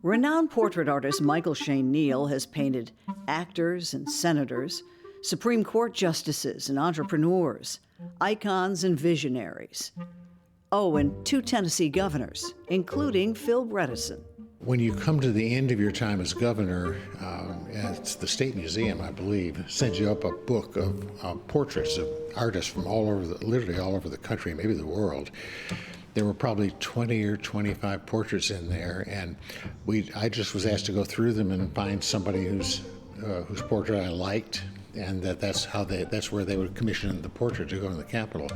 Renowned portrait artist Michael Shane Neal has painted actors and senators, Supreme Court justices and entrepreneurs, icons and visionaries. Oh, and 2 Tennessee governors, including Phil Bredesen. When you come to the end of your time as governor, it's the State Museum, I believe, sends you up a book of portraits of artists from literally all over the country, maybe the world. There were probably 20 or 25 portraits in there, and I just was asked to go through them and find somebody whose portrait I liked, and that's where they would commission the portrait to go to the Capitol.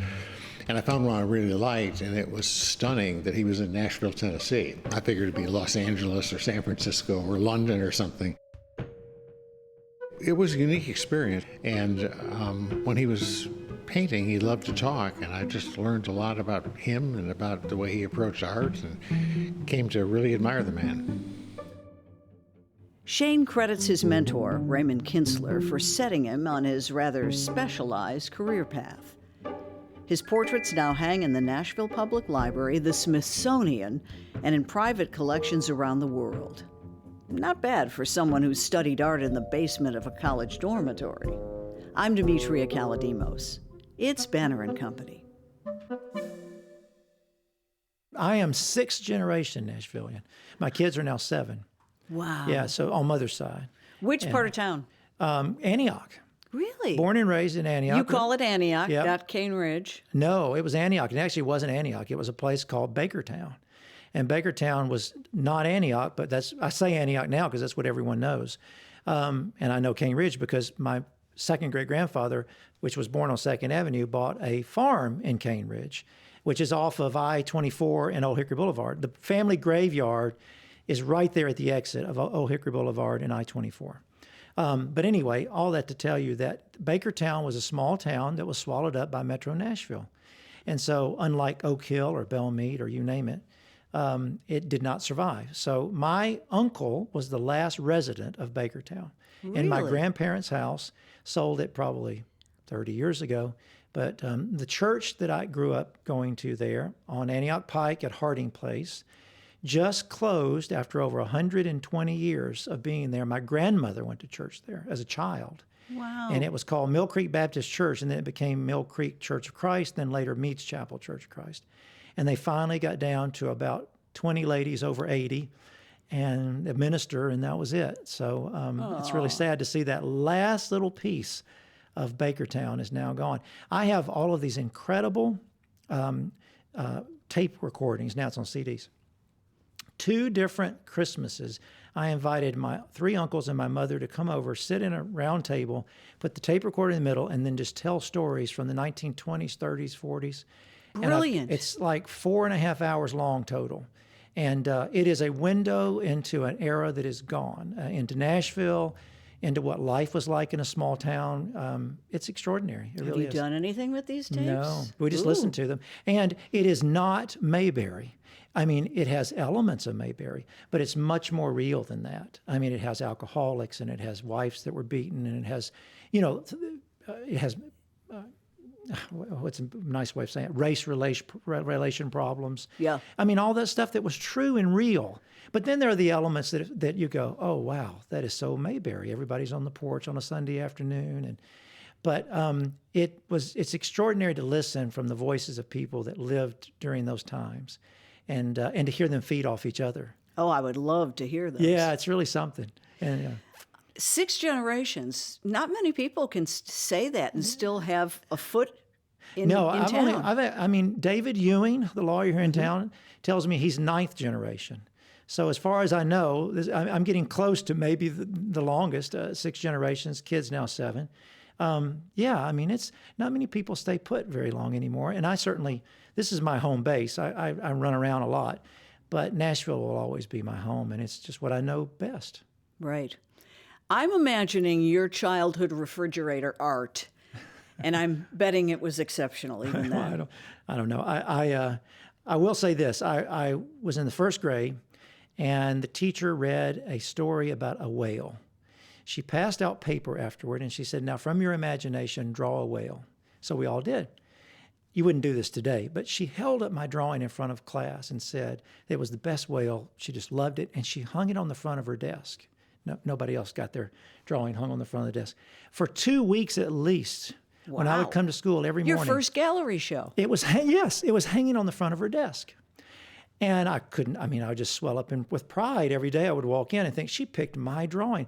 And I found one I really liked, and it was stunning that he was in Nashville, Tennessee. I figured it'd be Los Angeles or San Francisco or London or something. It was a unique experience, and when he was painting, he loved to talk, and I just learned a lot about him and about the way he approached art, and came to really admire the man. Shane credits his mentor, Raymond Kinstler, for setting him on his rather specialized career path. His portraits now hang in the Nashville Public Library, the Smithsonian, and in private collections around the world. Not bad for someone who studied art in the basement of a college dormitory. I'm Demetria Kaladimos. It's Banner and Company. I am 6th generation Nashvilleian. My kids are now 7. Wow. Yeah, so on mother's side. Which part of town? Antioch. Really? Born and raised in Antioch. You call it Antioch, Yep. not Cane Ridge. No, it was Antioch. It actually wasn't Antioch. It was a place called Bakertown. And Bakertown was not Antioch, but I say Antioch now because that's what everyone knows. And I know Cane Ridge because my second great-grandfather, which was born on 2nd Avenue, bought a farm in Cane Ridge, which is off of I-24 and Old Hickory Boulevard. The family graveyard is right there at the exit of Old Hickory Boulevard and I-24. But anyway, all that to tell you that Bakertown was a small town that was swallowed up by Metro Nashville. And so unlike Oak Hill or Belmead or you name it, it did not survive. So my uncle was the last resident of Bakertown. Really? And my grandparents' house sold it probably 30 years ago. But the church that I grew up going to there on Antioch Pike at Harding Place just closed after over 120 years of being there. My grandmother went to church there as a child. Wow. And it was called Mill Creek Baptist Church, and then it became Mill Creek Church of Christ, then later Meads Chapel Church of Christ. And they finally got down to about 20 ladies over 80 and a minister, and that was it. So it's really sad to see that last little piece of Bakertown is now gone. I have all of these incredible tape recordings. Now it's on CDs. 2 different Christmases, I invited my 3 uncles and my mother to come over, sit in a round table, put the tape recorder in the middle, and then just tell stories from the 1920s, 30s, 40s. Brilliant. It's like 4.5 hours long total. And it is a window into an era that is gone, into Nashville, into what life was like in a small town. It's extraordinary. It really is. Have you done anything with these tapes? No, we just listened to them. And it is not Mayberry. I mean, it has elements of Mayberry, but it's much more real than that. I mean, it has alcoholics, and it has wives that were beaten, and it has, what's a nice way of saying it, race relation problems. Yeah. I mean, all that stuff that was true and real. But then there are the elements that you go, oh, wow, that is so Mayberry. Everybody's on the porch on a Sunday afternoon. But it's extraordinary to listen from the voices of people that lived during those times and to hear them feed off each other. Oh, I would love to hear those. Yeah, it's really something. And 6 generations. Not many people can say that and still have a foot in town. I mean, David Ewing, the lawyer here in town, tells me he's 9th generation. So as far as I know, I'm getting close to maybe the longest, 6 generations, kids now 7. I mean, it's not many people stay put very long anymore. And this is my home base. I run around a lot, but Nashville will always be my home, and it's just what I know best. Right. I'm imagining your childhood refrigerator art, and I'm betting it was exceptional even then. I don't know. I will say this. I was in the 1st grade, and the teacher read a story about a whale. She passed out paper afterward, and she said, now from your imagination, draw a whale. So we all did. you wouldn't do this today, but she held up my drawing in front of class and said it was the best whale. She just loved it, and she hung it on the front of her desk. No, nobody else got their drawing hung on the front of the desk. For 2 weeks at least, when I would come to school every morning. Your first gallery show. It was, yes, it was hanging on the front of her desk. And I would just swell up with pride every day. I would walk in and think, she picked my drawing.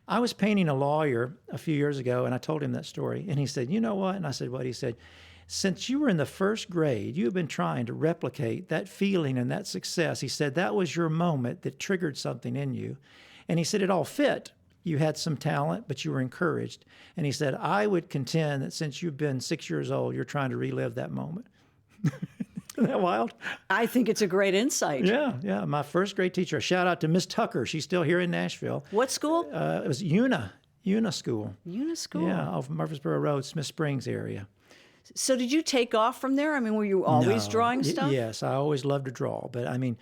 I was painting a lawyer a few years ago, and I told him that story. And he said, you know what? And I said, what? He said, since you were in the first grade, you have been trying to replicate that feeling and that success. He said, that was your moment that triggered something in you. And he said, it all fit. You had some talent, but you were encouraged. And he said, I would contend that since you've been 6 years old, you're trying to relive that moment. Isn't that wild? I think it's a great insight. Yeah. My first grade teacher, shout out to Miss Tucker. She's still here in Nashville. What school? It was Una School. Una School? Yeah, off Murfreesboro Road, Smith Springs area. So did you take off from there? I mean, were you always drawing stuff? Yes, I always loved to draw. But I mean,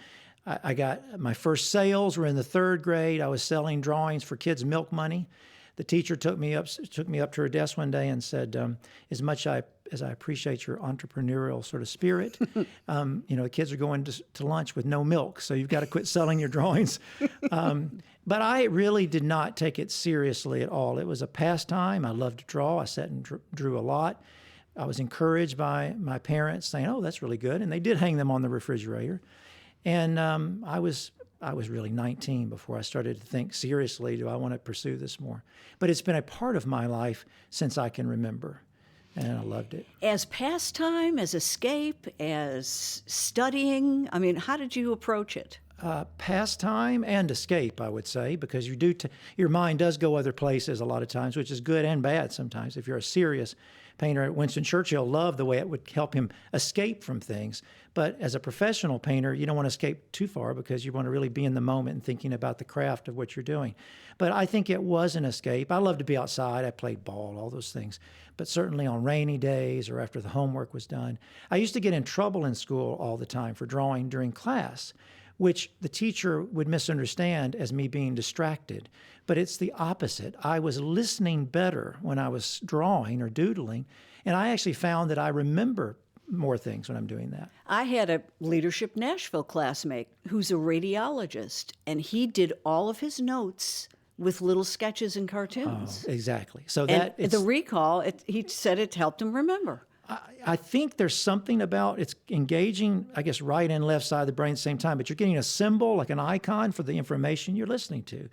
I got my first sales were in the third grade. I was selling drawings for kids' milk money. The teacher took me up to her desk one day and said, as much as I appreciate your entrepreneurial sort of spirit, the kids are going to lunch with no milk, so you've got to quit selling your drawings. But I really did not take it seriously at all. It was a pastime. I loved to draw. I sat and drew a lot. I was encouraged by my parents saying, oh, that's really good. And they did hang them on the refrigerator. And I was really 19 before I started to think seriously, do I want to pursue this more? But it's been a part of my life since I can remember, and I loved it. As pastime, as escape, as studying, I mean, how did you approach it? Pastime and escape, I would say, because your mind does go other places a lot of times, which is good and bad sometimes. If you're a serious painter, Winston Churchill loved the way it would help him escape from things. But as a professional painter, you don't want to escape too far because you want to really be in the moment and thinking about the craft of what you're doing. But I think it was an escape. I love to be outside. I played ball, all those things. But certainly on rainy days or after the homework was done. I used to get in trouble in school all the time for drawing during class, which the teacher would misunderstand as me being distracted. But it's the opposite. I was listening better when I was drawing or doodling, and I actually found that I remember more things when I'm doing that. I had a Leadership Nashville classmate who's a radiologist, and he did all of his notes with little sketches and cartoons. Oh, exactly. So and the recall, he said it helped him remember. I think there's something about it's engaging, I guess, right and left side of the brain at the same time, but you're getting a symbol, like an icon for the information you're listening to.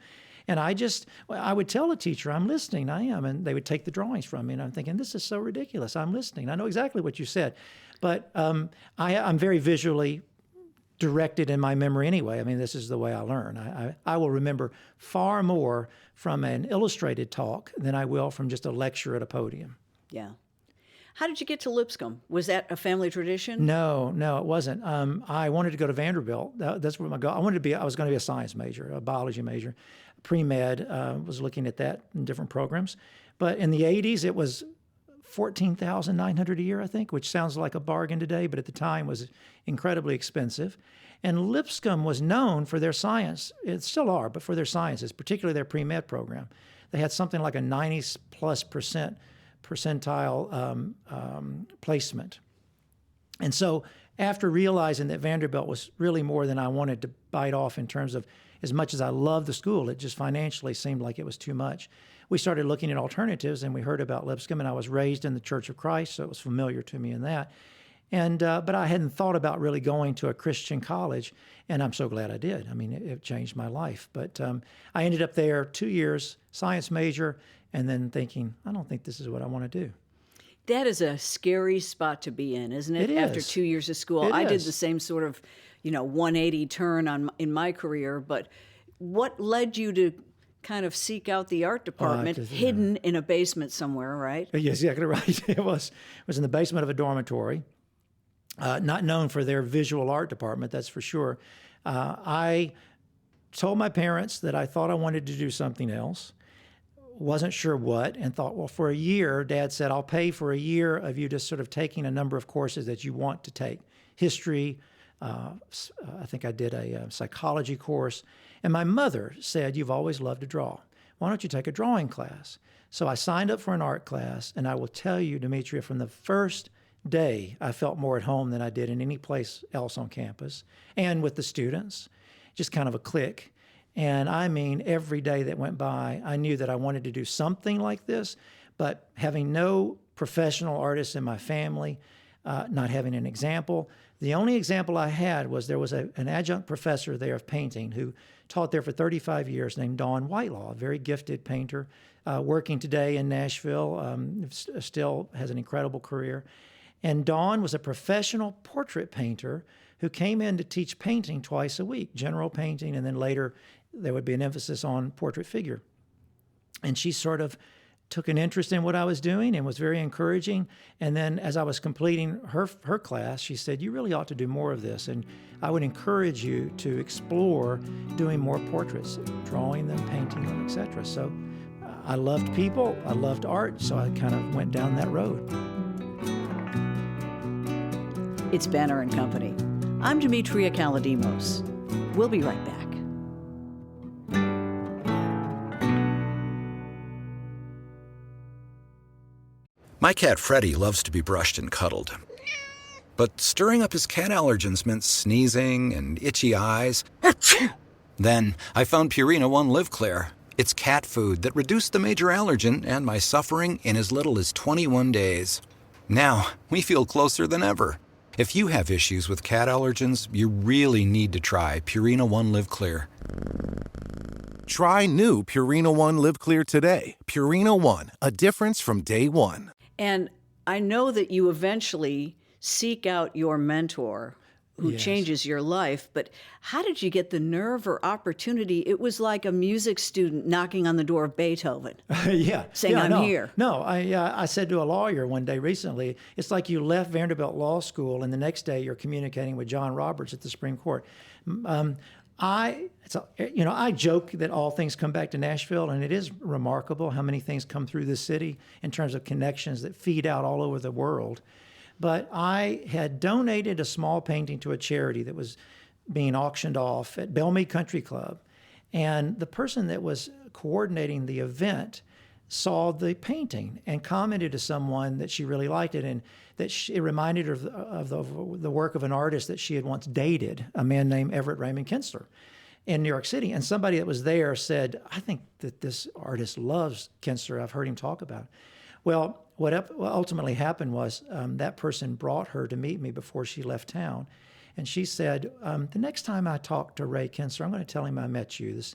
And I would tell a teacher, I'm listening, I am, and they would take the drawings from me, and I'm thinking, this is so ridiculous, I'm listening. I know exactly what you said. But I'm very visually directed in my memory anyway. I mean, this is the way I learn. I will remember far more from an illustrated talk than I will from just a lecture at a podium. Yeah. How did you get to Lipscomb? Was that a family tradition? No, it wasn't. I wanted to go to Vanderbilt. That's what my goal. I was going to be a science major, a biology major. Pre-med, was looking at that in different programs. But in the 80s, it was $14,900 a year, I think, which sounds like a bargain today, but at the time was incredibly expensive. And Lipscomb was known for their science. It still are, but for their sciences, particularly their pre-med program. They had something like a 90+% percentile placement. And so after realizing that Vanderbilt was really more than I wanted to bite off in terms of as much as I loved the school, it just financially seemed like it was too much. We started looking at alternatives, and we heard about Lipscomb, and I was raised in the Church of Christ, so it was familiar to me in that. And but I hadn't thought about really going to a Christian college, and I'm so glad I did. I mean, it changed my life. But I ended up there 2 years, science major, and then thinking, I don't think this is what I want to do. That is a scary spot to be in, isn't it? It is. After 2 years of school. I did the same sort of, 180 turn in my career. But what led you to kind of seek out the art department hidden in a basement somewhere, right? Yes, exactly right. It was in the basement of a dormitory, not known for their visual art department, that's for sure. I told my parents that I thought I wanted to do something else. Wasn't sure what, and thought, well, for a year, Dad said, I'll pay for a year of you just sort of taking a number of courses that you want to take. History, I think I did a psychology course. And my mother said, you've always loved to draw. Why don't you take a drawing class? So I signed up for an art class, and I will tell you, Demetria, from the first day, I felt more at home than I did in any place else on campus and with the students, just kind of a click. And I mean, every day that went by, I knew that I wanted to do something like this, but having no professional artists in my family, not having an example. The only example I had was there was an adjunct professor there of painting who taught there for 35 years named Dawn Whitelaw, a very gifted painter, working today in Nashville, still has an incredible career. And Dawn was a professional portrait painter who came in to teach painting twice a week, general painting, and then later there would be an emphasis on portrait figure. And she sort of took an interest in what I was doing and was very encouraging. And then as I was completing her class, she said, you really ought to do more of this. And I would encourage you to explore doing more portraits, drawing them, painting them, etc. So I loved people, I loved art, so I kind of went down that road. It's Banner and Company. I'm Demetria Kaladimos. We'll be right back. My cat Freddie loves to be brushed and cuddled. But stirring up his cat allergens meant sneezing and itchy eyes. Then I found Purina One Live Clear. It's cat food that reduced the major allergen and my suffering in as little as 21 days. Now, we feel closer than ever. If you have issues with cat allergens, you really need to try Purina One Live Clear. Try new Purina One Live Clear today. Purina One, a difference from day one. And I know that you eventually seek out your mentor who Yes. changes your life, but how did you get the nerve or opportunity? It was like a music student knocking on the door of Beethoven. Yeah. Saying, yeah, "I'm no, here." No, I said to a lawyer one day recently, it's like you left Vanderbilt Law School and the next day you're communicating with John Roberts at the Supreme Court. I joke that all things come back to Nashville, and it is remarkable how many things come through this city in terms of connections that feed out all over the world. But I had donated a small painting to a charity that was being auctioned off at Bellmead Country Club. And the person that was coordinating the event saw the painting and commented to someone that she really liked it and that it reminded her of the work of an artist that she had once dated, a man named Raymond Kinstler in New York City. And somebody that was there said, I think that this artist loves Kinstler. I've heard him talk about it. Well, what ultimately happened was that person brought her to meet me before she left town. And she said, the next time I talk to Ray Kinstler, I'm going to tell him I met you, this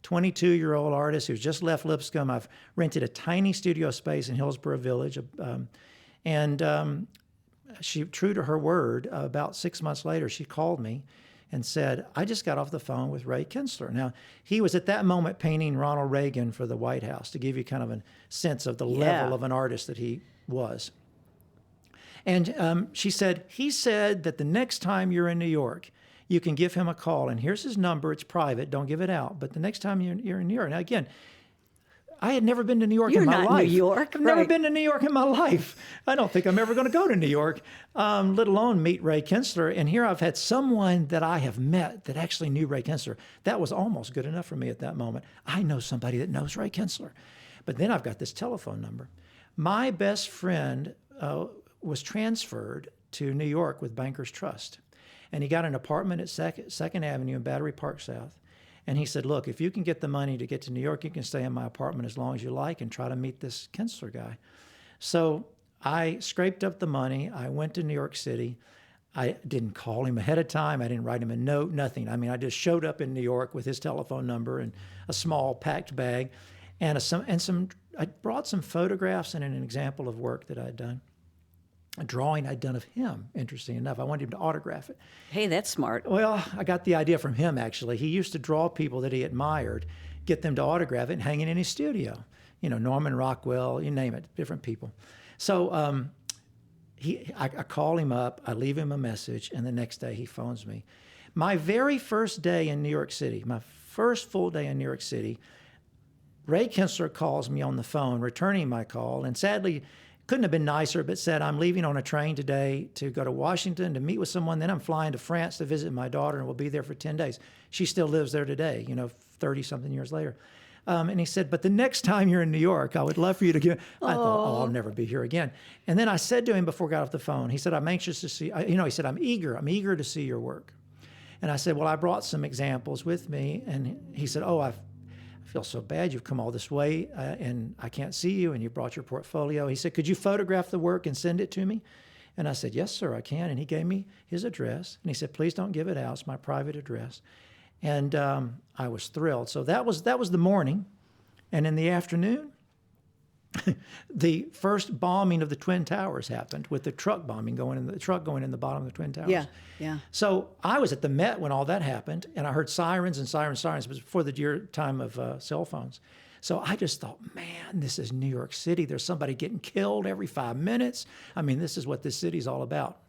22-year-old artist who's just left Lipscomb. I've rented a tiny studio space in Hillsborough Village. She, true to her word, about 6 months later, she called me and said, I just got off the phone with Ray Kinstler. Now, he was at that moment painting Ronald Reagan for the White House, to give you kind of a sense of the level of an artist that he was. And she said, he said that the next time you're in New York, you can give him a call. And here's his number. It's private. Don't give it out. But the next time you're in New York. Now, again, I had never been to New York in my life. You're not in New York, I've never right. been to New York in my life. I don't think I'm ever going to go to New York, let alone meet Ray Kinstler. And here I've had someone that I have met that actually knew Ray Kinstler. That was almost good enough for me at that moment. I know somebody that knows Ray Kinstler. But then I've got this telephone number. My best friend was transferred to New York with Bankers Trust. And he got an apartment at 2nd Avenue in Battery Park South. And he said, look, if you can get the money to get to New York, you can stay in my apartment as long as you like and try to meet this Kinstler guy. So I scraped up the money. I went to New York City. I didn't call him ahead of time. I didn't write him a note, nothing. I mean, I just showed up in New York with his telephone number and a small packed bag. And I brought some photographs and an example of work that I'd done. A drawing I'd done of him, interesting enough. I wanted him to autograph it. Hey, that's smart. Well, I got the idea from him, actually. He used to draw people that he admired, get them to autograph it and hang it in his studio. You know, Norman Rockwell, you name it, different people. So I call him up, I leave him a message, and the next day he phones me. My very first day in New York City, my first full day in New York City, Ray Kinstler calls me on the phone, returning my call, and sadly, couldn't have been nicer, but said, I'm leaving on a train today to go to Washington to meet with someone. Then I'm flying to France to visit my daughter, and we'll be there for 10 days. She still lives there today, 30-something years later. And he said, but the next time you're in New York, I would love for you to give. I thought, I'll never be here again. And then I said to him before I got off the phone, he said, I'm anxious to see, he said, I'm eager to see your work. And I said, well, I brought some examples with me. And he said, I feel so bad. You've come all this way and I can't see you, and you brought your portfolio. He said, could you photograph the work and send it to me? And I said, yes, sir, I can. And he gave me his address. And he said, please don't give it out. It's my private address. And I was thrilled. So that was the morning. And in the afternoon, the first bombing of the Twin Towers happened, with the truck going in the bottom of the Twin Towers. Yeah. So I was at the Met when all that happened, and I heard sirens and sirens. It was before the dear time of cell phones. So I just thought, man, this is New York City. There's somebody getting killed every 5 minutes. I mean, this is what this city's all about.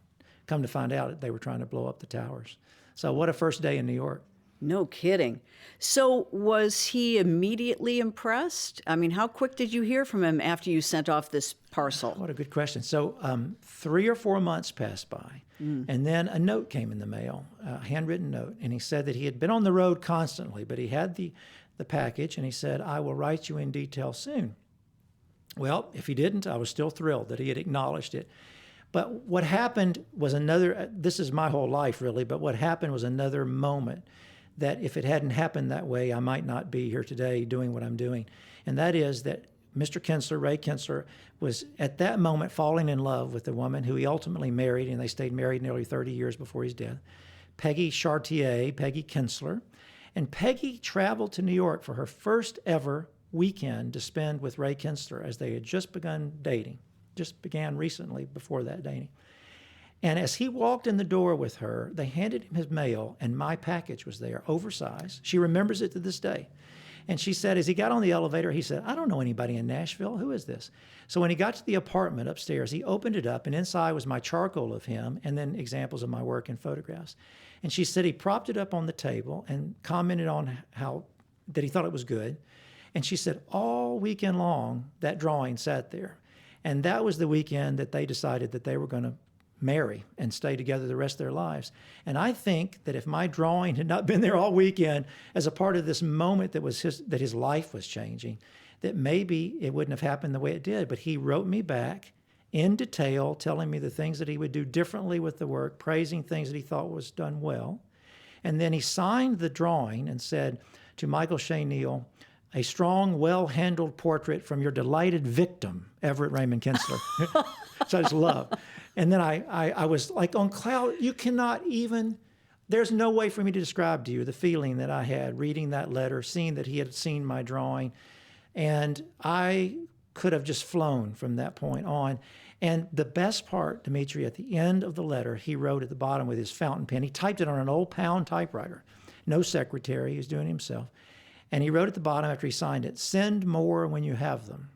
Come to find out, they were trying to blow up the towers. So what a first day in New York. No kidding. So was he immediately impressed? I mean, how quick did you hear from him after you sent off this parcel? What a good question. So 3 or 4 months passed by, and then a note came in the mail, a handwritten note, and he said that he had been on the road constantly, but he had the package, and he said, I will write you in detail soon. Well, if he didn't, I was still thrilled that he had acknowledged it. But what happened was this is my whole life really, but what happened was another moment that if it hadn't happened that way, I might not be here today doing what I'm doing. And that is that Mr. Kinstler, Ray Kinstler, was at that moment falling in love with the woman who he ultimately married, and they stayed married nearly 30 years before his death, Peggy Kinstler. And Peggy traveled to New York for her first ever weekend to spend with Ray Kinstler, as they had just begun dating, just began recently before that dating. And as he walked in the door with her, they handed him his mail, and my package was there, oversized. She remembers it to this day. And she said, as he got on the elevator, he said, I don't know anybody in Nashville. Who is this? So when he got to the apartment upstairs, he opened it up, and inside was my charcoal of him and then examples of my work and photographs. And she said he propped it up on the table and commented on that he thought it was good. And she said all weekend long, that drawing sat there. And that was the weekend that they decided that they were going to marry and stay together the rest of their lives. And I think that if my drawing had not been there all weekend as a part of this moment that his life was changing, that maybe it wouldn't have happened the way it did. But he wrote me back in detail, telling me the things that he would do differently with the work, praising things that he thought was done well. And then he signed the drawing and said to Michael Shane Neal, a strong, well-handled portrait from your delighted victim, Everett Raymond Kinstler. So I just love. And then I was like on cloud. You cannot even, there's no way for me to describe to you the feeling that I had reading that letter, seeing that he had seen my drawing. And I could have just flown from that point on. And the best part, Dimitri, at the end of the letter, he wrote at the bottom with his fountain pen. He typed it on an old pound typewriter. No secretary, he was doing it himself. And he wrote at the bottom after he signed it, send more when you have them.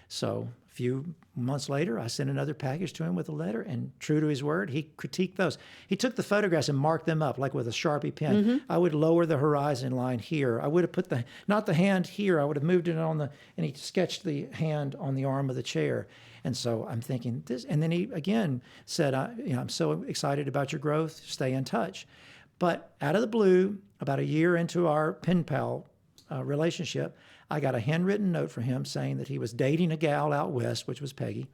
So a few months later, I sent another package to him with a letter, and true to his word, he critiqued those. He took the photographs and marked them up, like with a Sharpie pen. Mm-hmm. I would lower the horizon line here. I would have put not the hand here, I would have moved it and he sketched the hand on the arm of the chair. And so I'm thinking this, and then he again said, I'm so excited about your growth, stay in touch. But out of the blue, about a year into our pen pal relationship, I got a handwritten note from him saying that he was dating a gal out west, which was Peggy.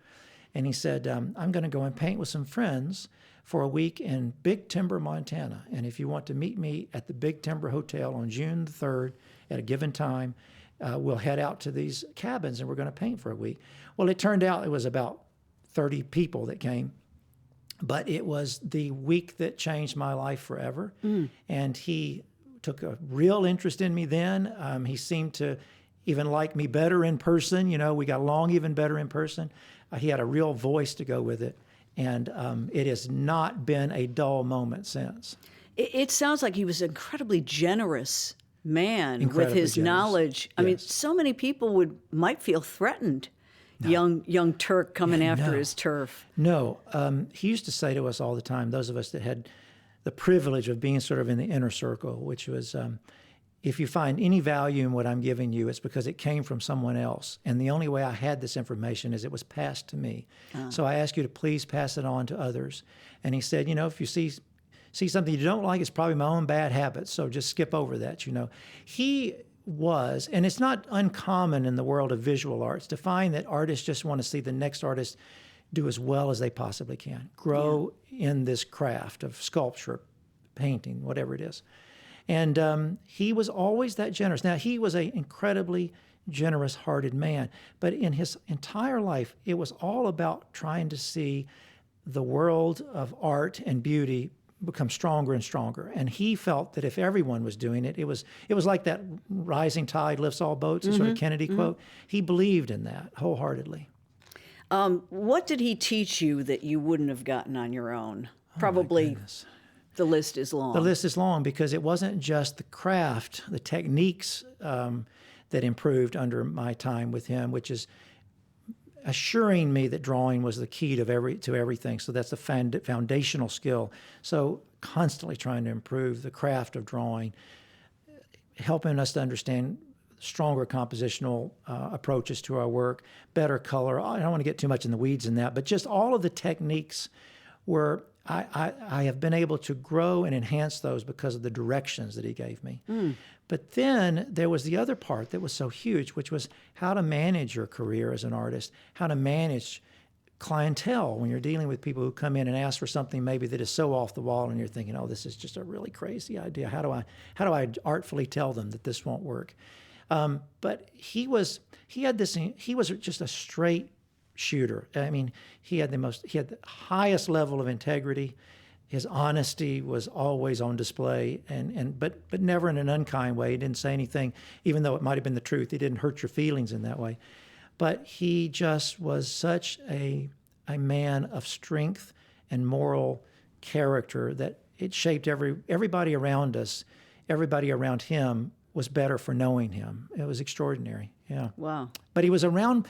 And he said, I'm going to go and paint with some friends for a week in Big Timber, Montana. And if you want to meet me at the Big Timber Hotel on June the 3rd at a given time, we'll head out to these cabins and we're going to paint for a week. Well, it turned out it was about 30 people that came. But it was the week that changed my life forever. Mm. And he took a real interest in me then. He seemed to even like me better in person. We got along even better in person. He had a real voice to go with it. And it has not been a dull moment since. It sounds like he was an incredibly generous man with his knowledge. I mean, so many people might feel threatened. No. Young Turk coming after his turf. No. He used to say to us all the time, those of us that had the privilege of being sort of in the inner circle, which was, if you find any value in what I'm giving you, it's because it came from someone else. And the only way I had this information is it was passed to me. So I ask you to please pass it on to others. And he said, if you see something you don't like, it's probably my own bad habits, so just skip over that, He was, and it's not uncommon in the world of visual arts to find that artists just want to see the next artist do as well as they possibly can, grow in this craft of sculpture, painting, whatever it is. And he was always that generous. Now, he was an incredibly generous-hearted man, but in his entire life, it was all about trying to see the world of art and beauty become stronger and stronger. And he felt that if everyone was doing it, it was like that rising tide lifts all boats, a sort of Kennedy quote. He believed in that wholeheartedly. What did he teach you that you wouldn't have gotten on your own? Probably the list is long. The list is long because it wasn't just the craft, the techniques that improved under my time with him, which is assuring me that drawing was the key to everything. So that's the foundational skill. So constantly trying to improve the craft of drawing, helping us to understand stronger compositional approaches to our work, better color. I don't want to get too much in the weeds in that, but just all of the techniques were, I have been able to grow and enhance those because of the directions that he gave me. But then there was the other part that was so huge, which was how to manage your career as an artist, how to manage clientele when you're dealing with people who come in and ask for something maybe that is so off the wall and you're thinking, oh, this is just a really crazy idea. How do I artfully tell them that this won't work? But he was just a straight shooter. I mean, he had the highest level of integrity. His honesty was always on display, but never in an unkind way. He didn't say anything, even though it might have been the truth. He didn't hurt your feelings in that way. But he just was such a man of strength and moral character that it shaped everybody around us. Everybody around him was better for knowing him. It was extraordinary. Yeah. Wow. But he was around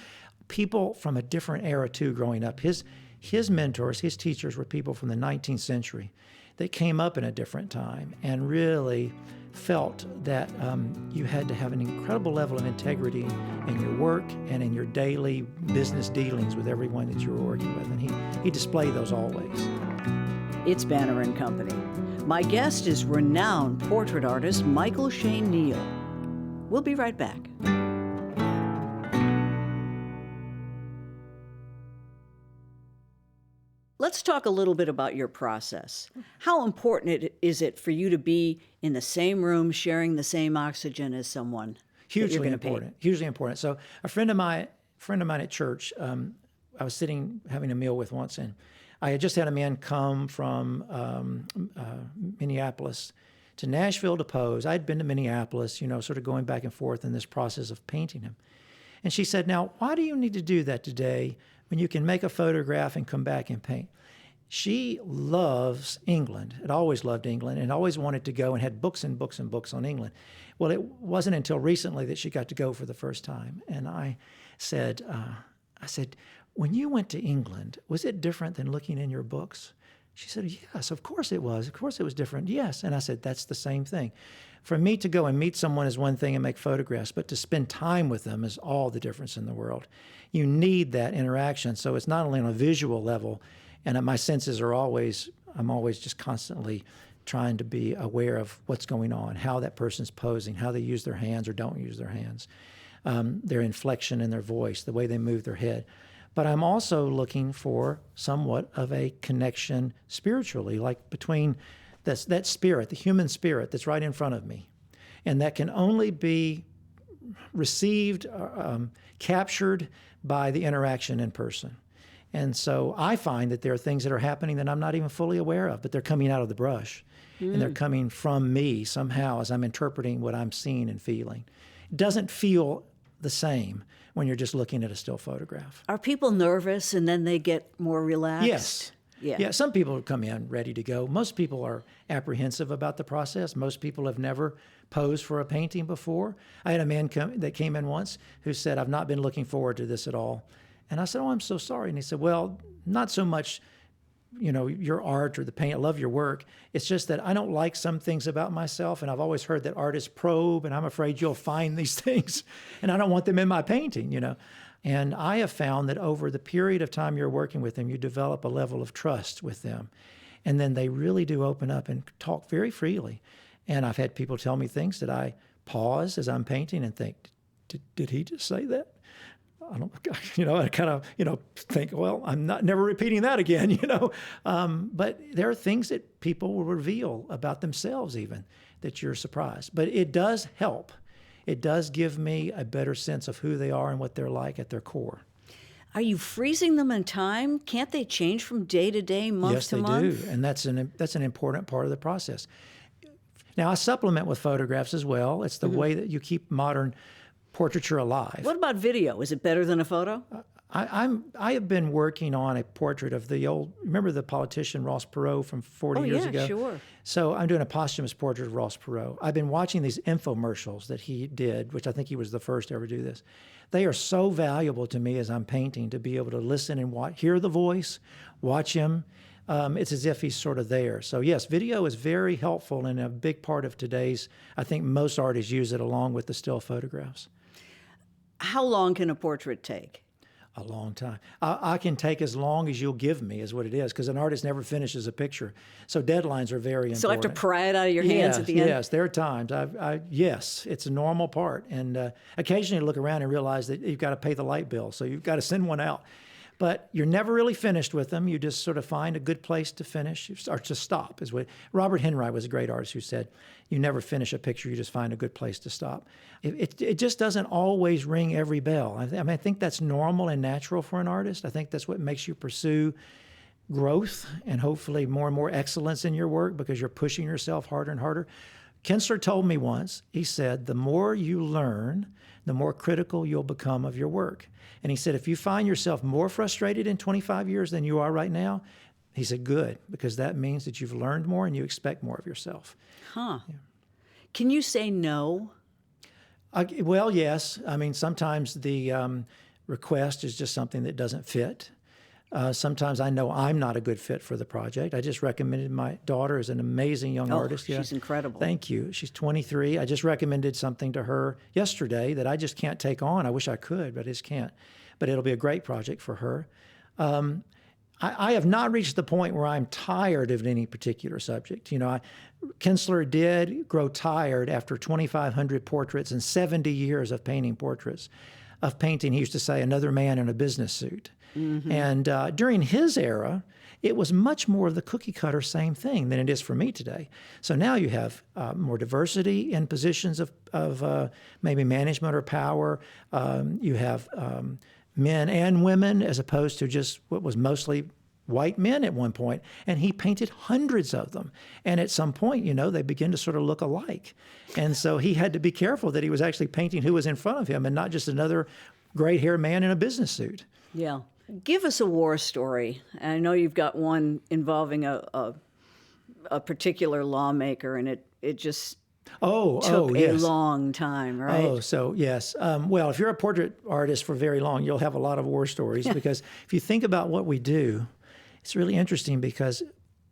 people from a different era too growing up. His mentors, his teachers were people from the 19th century that came up in a different time and really felt that you had to have an incredible level of integrity in your work and in your daily business dealings with everyone that you were working with. And he displayed those always. It's Banner and Company. My guest is renowned portrait artist Michael Shane Neal. We'll be right back. Let's talk a little bit about your process. How important is it for you to be in the same room, sharing the same oxygen as someone? Hugely important. Hugely important. So a friend of mine at church, I was sitting having a meal with once, and I had just had a man come from Minneapolis to Nashville to pose. I'd been to Minneapolis, sort of going back and forth in this process of painting him. And she said, now, why do you need to do that today when you can make a photograph and come back and paint? She loves England, had always loved England, and always wanted to go and had books and books and books on England. Well, it wasn't until recently that she got to go for the first time. And I said, when you went to England, was it different than looking in your books? She said, yes, of course it was. Of course it was different. Yes. And I said, that's the same thing. For me to go and meet someone is one thing and make photographs, but to spend time with them is all the difference in the world. You need that interaction. So it's not only on a visual level, and my senses I'm always just constantly trying to be aware of what's going on, how that person's posing, how they use their hands or don't use their hands, their inflection in their voice, the way they move their head. But I'm also looking for somewhat of a connection spiritually, like between that spirit, the human spirit that's right in front of me. And that can only be received, captured by the interaction in person. And so I find that there are things that are happening that I'm not even fully aware of, but they're coming out of the brush. And they're coming from me somehow as I'm interpreting what I'm seeing and feeling. It doesn't feel the same when you're just looking at a still photograph. Are people nervous and then they get more relaxed? Yes. Yeah, some people come in ready to go. Most people are apprehensive about the process. Most people have never posed for a painting before. I had a man that came in once who said, I've not been looking forward to this at all. And I said, oh, I'm so sorry. And he said, well, not so much, your art or the paint. I love your work. It's just that I don't like some things about myself. And I've always heard that artists probe, and I'm afraid you'll find these things. And I don't want them in my painting, And I have found that over the period of time you're working with them, you develop a level of trust with them. And then they really do open up and talk very freely. And I've had people tell me things that I pause as I'm painting and think, did he just say that? I don't, I kind of, think, well, I'm never repeating that again, But there are things that people will reveal about themselves even that you're surprised. But it does help. It does give me a better sense of who they are and what they're like at their core. Are you freezing them in time? Can't they change from day to day, month to month? Yes, they do, and that's an important part of the process. Now, I supplement with photographs as well. It's the way that you keep modern portraiture alive. What about video? Is it better than a photo? I have been working on a portrait of the remember the politician Ross Perot from 40 years ago? Sure. So I'm doing a posthumous portrait of Ross Perot. I've been watching these infomercials that he did, which I think he was the first to ever do this. They are so valuable to me as I'm painting to be able to listen and hear the voice, watch him. It's as if he's sort of there. So yes, video is very helpful and a big part of today's, I think most artists use it along with the still photographs. How long can a portrait take? A long time. I can take as long as you'll give me is what it is, because an artist never finishes a picture. So deadlines are very important. So I have to pry it out of your hands at the end? Yes, there are times. Yes, it's a normal part. And occasionally you look around and realize that you've got to pay the light bill, so you've got to send one out. But you're never really finished with them. You just sort of find a good place to finish or to stop. Is what Robert Henry was a great artist who said, you never finish a picture, you just find a good place to stop. It just doesn't always ring every bell. I think that's normal and natural for an artist. I think that's what makes you pursue growth and hopefully more and more excellence in your work because you're pushing yourself harder and harder. Kinstler told me once, he said, the more you learn, the more critical you'll become of your work. And he said, if you find yourself more frustrated in 25 years than you are right now, he said, good, because that means that you've learned more and you expect more of yourself. Huh. Yeah. Can you say no? Well, yes. I mean, sometimes the request is just something that doesn't fit. Sometimes I know I'm not a good fit for the project. I just recommended my daughter is an amazing young artist. She's incredible. Thank you. She's 23. I just recommended something to her yesterday that I just can't take on. I wish I could, but I just can't. But it'll be a great project for her. I have not reached the point where I'm tired of any particular subject. Kinstler did grow tired after 2,500 portraits and 70 years of painting portraits. Of painting, he used to say, another man in a business suit. Mm-hmm. And during his era, it was much more of the cookie cutter same thing than it is for me today. So now you have more diversity in positions of maybe management or power. You have men and women as opposed to just what was mostly white men at one point. And he painted hundreds of them. And at some point, they begin to sort of look alike. And so he had to be careful that he was actually painting who was in front of him and not just another gray-haired man in a business suit. Yeah. Give us a war story. I know you've got one involving a particular lawmaker, and it just took a long time, right? Oh, so yes. Well, if you're a portrait artist for very long, you'll have a lot of war stories because if you think about what we do, it's really interesting because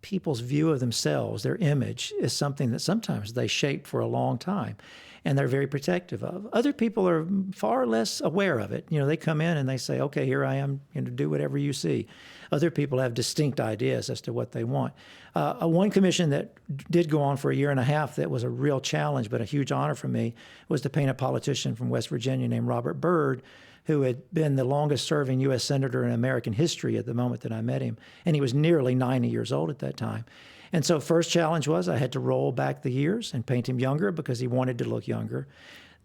people's view of themselves, their image, is something that sometimes they shaped for a long time. And they're very protective of. Other people are far less aware of it. They come in and they say, okay, here I am, do whatever you see. Other people have distinct ideas as to what they want. One commission that did go on for a year and a half that was a real challenge, but a huge honor for me, was to paint a politician from West Virginia named Robert Byrd, who had been the longest serving U.S. Senator in American history at the moment that I met him. And he was nearly 90 years old at that time. And so first challenge was I had to roll back the years and paint him younger because he wanted to look younger.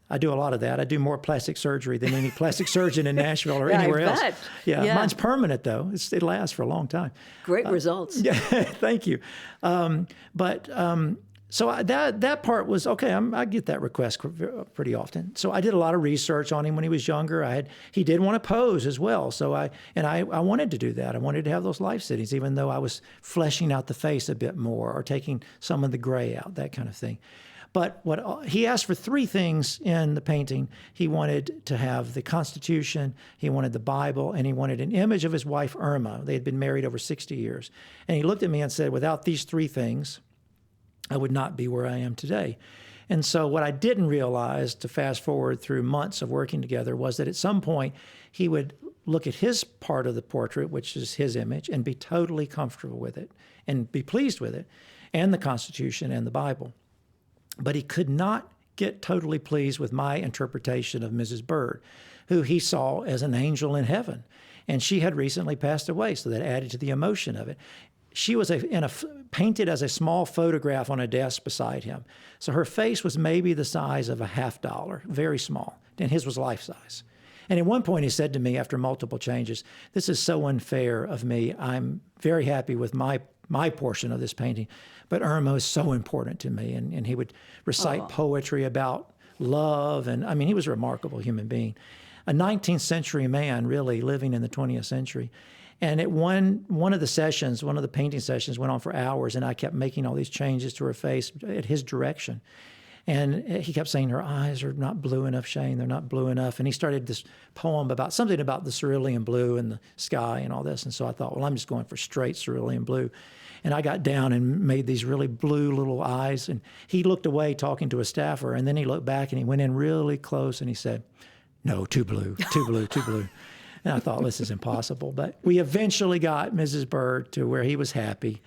I do a lot of that. I do more plastic surgery than any plastic surgeon in Nashville or anywhere else. Yeah, mine's permanent though. It lasts for a long time. Great results. Yeah, thank you. So that part was okay. I get that request pretty often. So I did a lot of research on him when he was younger. He did want to pose as well. So I wanted to do that. I wanted to have those life sittings, even though I was fleshing out the face a bit more or taking some of the gray out, that kind of thing. But he asked for three things in the painting. He wanted to have the Constitution, he wanted the Bible, and he wanted an image of his wife Irma. They had been married over 60 years. And he looked at me and said, without these three things, I would not be where I am today. And so what I didn't realize, to fast forward through months of working together, was that at some point he would look at his part of the portrait, which is his image, and be totally comfortable with it and be pleased with it, and the Constitution and the Bible. But he could not get totally pleased with my interpretation of Mrs. Bird, who he saw as an angel in heaven. And she had recently passed away, so that added to the emotion of it. She was painted as a small photograph on a desk beside him. So her face was maybe the size of a $50, very small, and his was life size. And at one point he said to me after multiple changes, "This is so unfair of me. I'm very happy with my portion of this painting, but Irma is so important to me." And he would recite poetry about love. And I mean, he was a remarkable human being. A 19th century man really living in the 20th century. And at one of the painting sessions went on for hours, and I kept making all these changes to her face at his direction. And he kept saying, "Her eyes are not blue enough, Shane. They're not blue enough." And he started this poem about something about the cerulean blue and the sky and all this. And so I thought, well, I'm just going for straight cerulean blue. And I got down and made these really blue little eyes. And he looked away talking to a staffer. And then he looked back and he went in really close and he said, "No, too blue, too blue, too blue." And I thought, this is impossible. But we eventually got Mrs. Bird to where he was happy.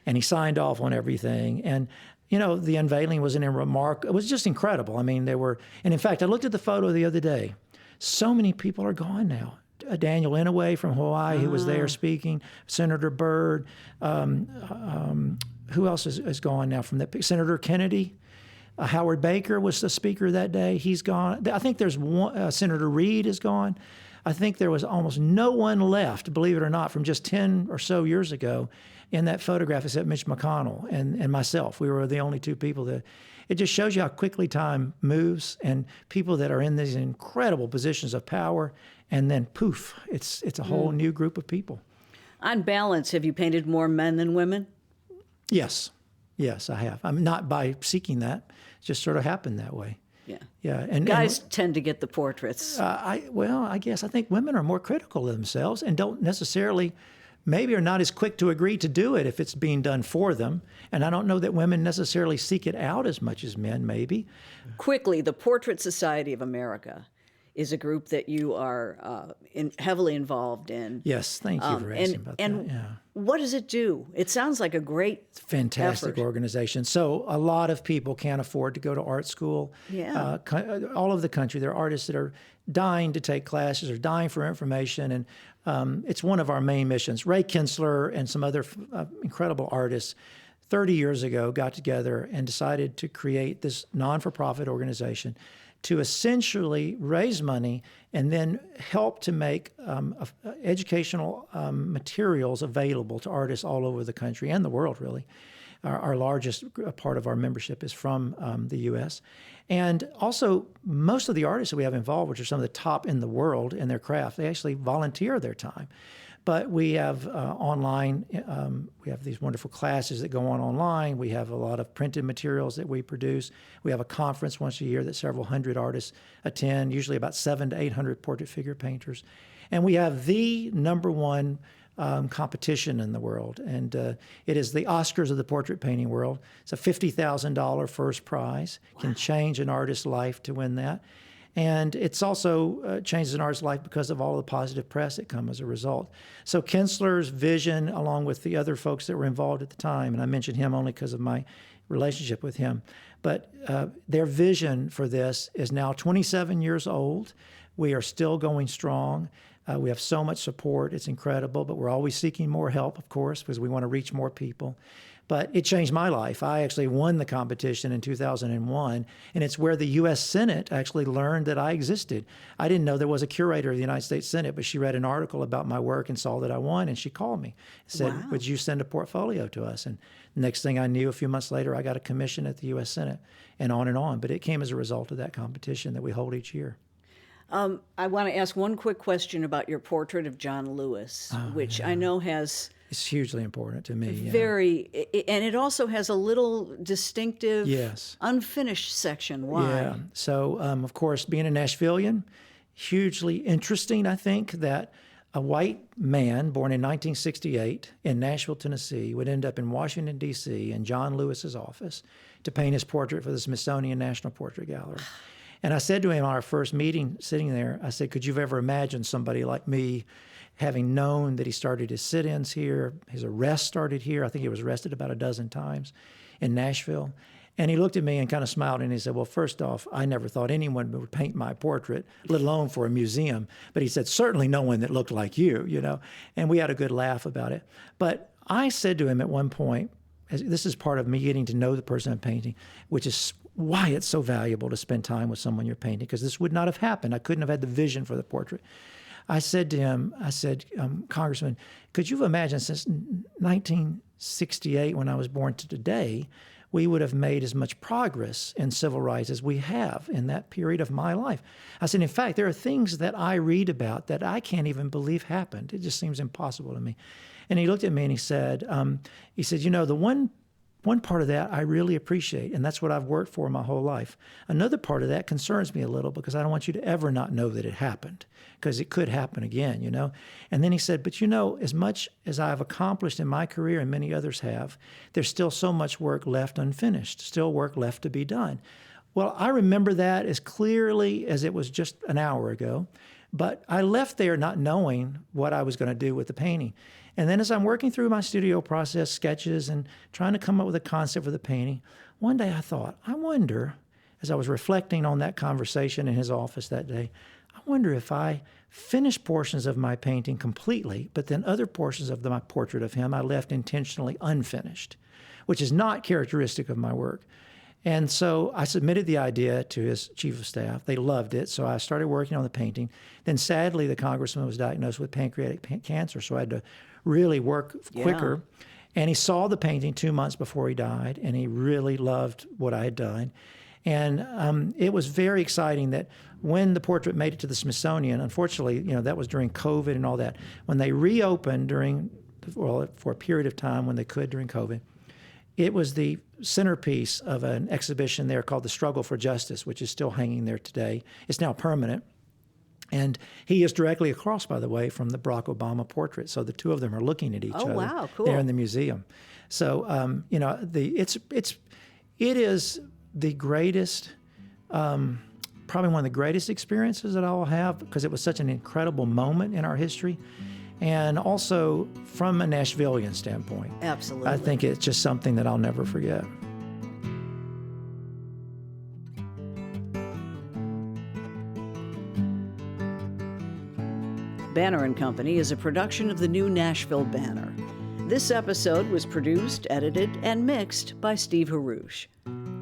And he signed off on everything. And the unveiling was it was just incredible. I mean, and in fact, I looked at the photo the other day. So many people are gone now. Daniel Inouye from Hawaii, who was there speaking, Senator Byrd. Who else is gone now from that? Senator Kennedy. Howard Baker was the speaker that day. He's gone. I think there's one. Senator Reed is gone. I think there was almost no one left, believe it or not, from just 10 or so years ago in that photograph except Mitch McConnell and myself. We were the only two people that. It just shows you how quickly time moves, and people that are in these incredible positions of power, and then poof, it's a whole new group of people. On balance, have you painted more men than women? Yes, I have. I'm not by seeking that. It just sort of happened that way. Yeah. And guys tend to get the portraits. I guess I think women are more critical of themselves and don't necessarily, maybe are not as quick to agree to do it if it's being done for them. And I don't know that women necessarily seek it out as much as men, maybe. Quickly, the Portrait Society of America is a group that you are heavily involved in. Yes, thank you for asking about that. Yeah. What does it do? It sounds like a great fantastic effort. Organization. So a lot of people can't afford to go to art school. Yeah. All over the country, there are artists that are dying to take classes or dying for information, and it's one of our main missions. Ray Kinstler and some other incredible artists 30 years ago got together and decided to create this non-for-profit organization to essentially raise money and then help to make educational materials available to artists all over the country and the world, really. Our largest part of our membership is from the U.S. And also, most of the artists that we have involved, which are some of the top in the world in their craft, they actually volunteer their time. But we have online, we have these wonderful classes that go on online. We have a lot of printed materials that we produce. We have a conference once a year that several hundred artists attend, usually about 700 to 800 portrait figure painters. And we have the number one competition in the world. And it is the Oscars of the portrait painting world. It's a $50,000 first prize. Wow. Can change an artist's life to win that. And it's also changes an artist's life because of all the positive press that come as a result. So Kinstler's vision, along with the other folks that were involved at the time, and I mentioned him only because of my relationship with him, but their vision for this is now 27 years old. We are still going strong. We have so much support. It's incredible, but we're always seeking more help, of course, because we want to reach more people. But it changed my life. I actually won the competition in 2001, and it's where the U.S. Senate actually learned that I existed. I didn't know there was a curator of the United States Senate, but she read an article about my work and saw that I won, and she called me and said, "Wow. Would you send a portfolio to us?" And the next thing I knew, a few months later, I got a commission at the U.S. Senate, and on and on. But it came as a result of that competition that we hold each year. I want to ask one quick question about your portrait of John Lewis, which I know has... It's hugely important to me. And it also has a little distinctive, unfinished section. Why? Yeah. So, of course, being a Nashvilleian, hugely interesting, I think, that a white man born in 1968 in Nashville, Tennessee, would end up in Washington, D.C., in John Lewis's office to paint his portrait for the Smithsonian National Portrait Gallery. And I said to him on our first meeting, sitting there, I said, "Could you have ever imagined somebody like me having known that he started his sit-ins here, his arrest started here. I think he was arrested about a dozen times in Nashville. And he looked at me and kind of smiled, and he said, well, first off, I never thought anyone would paint my portrait, let alone for a museum. But he said, certainly no one that looked like you, you know. And we had a good laugh about it. But I said to him at one point, this is part of me getting to know the person I'm painting, which is why it's so valuable to spend time with someone you're painting, because this would not have happened. I couldn't have had the vision for the portrait. I said to him, Congressman, could you have imagined since 1968, when I was born, to today, we would have made as much progress in civil rights as we have in that period of my life? I said, in fact, there are things that I read about that I can't even believe happened. It just seems impossible to me. And he looked at me and he said, you know, the one part of that I really appreciate, and that's what I've worked for my whole life. Another part of that concerns me a little, because I don't want you to ever not know that it happened, because it could happen again, you know. And then he said, but you know, as much as I've accomplished in my career, and many others have, there's still so much work left unfinished, still work left to be done. Well, I remember that as clearly as it was just an hour ago, but I left there not knowing what I was going to do with the painting. And then as I'm working through my studio process, sketches, and trying to come up with a concept for the painting, one day I thought, I wonder, as I was reflecting on that conversation in his office that day, I wonder if I finished portions of my painting completely, but then other portions of my portrait of him I left intentionally unfinished, which is not characteristic of my work. And so I submitted the idea to his chief of staff. They loved it, so I started working on the painting. Then sadly, the congressman was diagnosed with pancreatic cancer, so I had to really work quicker. And he saw the painting 2 months before he died, and he really loved what I had done. And it was very exciting that when the portrait made it to the Smithsonian, unfortunately, you know, that was during COVID and all that, when they reopened for a period of time when they could during COVID, it was the centerpiece of an exhibition there called The Struggle for Justice, which is still hanging there today. It's now permanent. And he is directly across, by the way, from the Barack Obama portrait. So the two of them are looking at each other. Wow, cool. There in the museum. So, you know, it is the greatest, probably one of the greatest experiences that I will have, because it was such an incredible moment in our history. And also from a Nashvilleian standpoint. Absolutely. I think it's just something that I'll never forget. Banner and Company is a production of the new Nashville Banner. This episode was produced, edited, and mixed by Steve Harouche.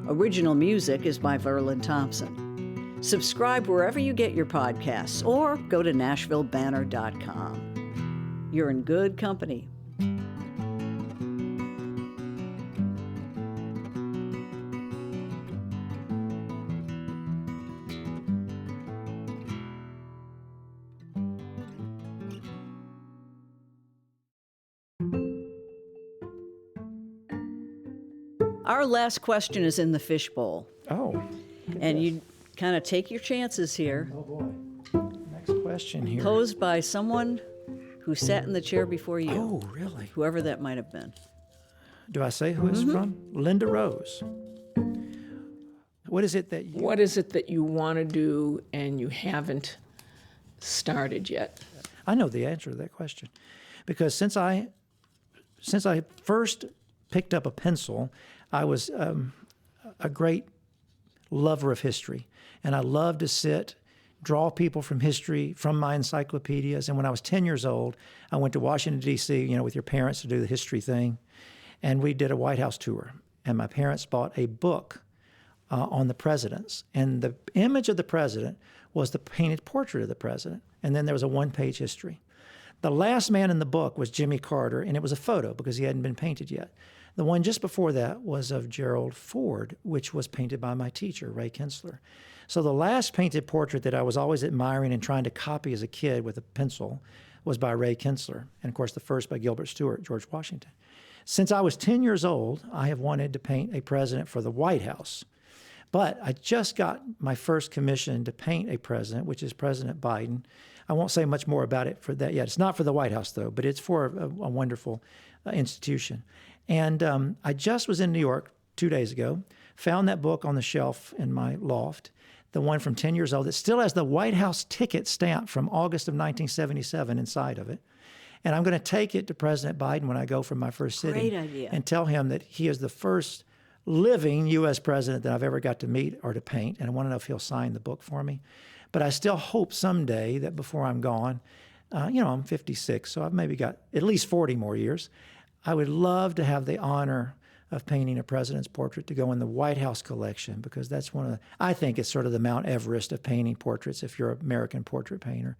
Original music is by Verlin Thompson. Subscribe wherever you get your podcasts, or go to NashvilleBanner.com. You're in good company. Our last question is in the fishbowl. Oh. And you kind of take your chances here. Oh, boy. Next question here. Posed by someone who sat in the chair before you. Oh, really? Whoever that might have been. Do I say who it's from? Linda Rose. What is it that you want to do and you haven't started yet? I know the answer to that question, because since I first picked up a pencil, I was a great lover of history, and I loved to sit, draw people from history, from my encyclopedias. And when I was 10 years old, I went to Washington, D.C., you know, with your parents to do the history thing, and we did a White House tour. And my parents bought a book on the presidents, and the image of the president was the painted portrait of the president, and then there was a one-page history. The last man in the book was Jimmy Carter, and it was a photo because he hadn't been painted yet. The one just before that was of Gerald Ford, which was painted by my teacher, Ray Kinstler. So the last painted portrait that I was always admiring and trying to copy as a kid with a pencil was by Ray Kinstler, and of course the first by Gilbert Stuart, George Washington. Since I was 10 years old, I have wanted to paint a president for the White House. But I just got my first commission to paint a president, which is President Biden. I won't say much more about it for that yet. It's not for the White House, though, but it's for a wonderful institution. And I just was in New York 2 days ago, found that book on the shelf in my loft, the one from 10 years old. It still has the White House ticket stamp from August of 1977 inside of it. And I'm going to take it to President Biden when I go for my first sitting. Great idea. And tell him that he is the first living U.S. president that I've ever got to meet or to paint, and I want to know if he'll sign the book for me. But I still hope someday that before I'm gone, I'm 56, so I've maybe got at least 40 more years. I would love to have the honor of painting a president's portrait to go in the White House collection, because that's I think it's sort of the Mount Everest of painting portraits if you're an American portrait painter.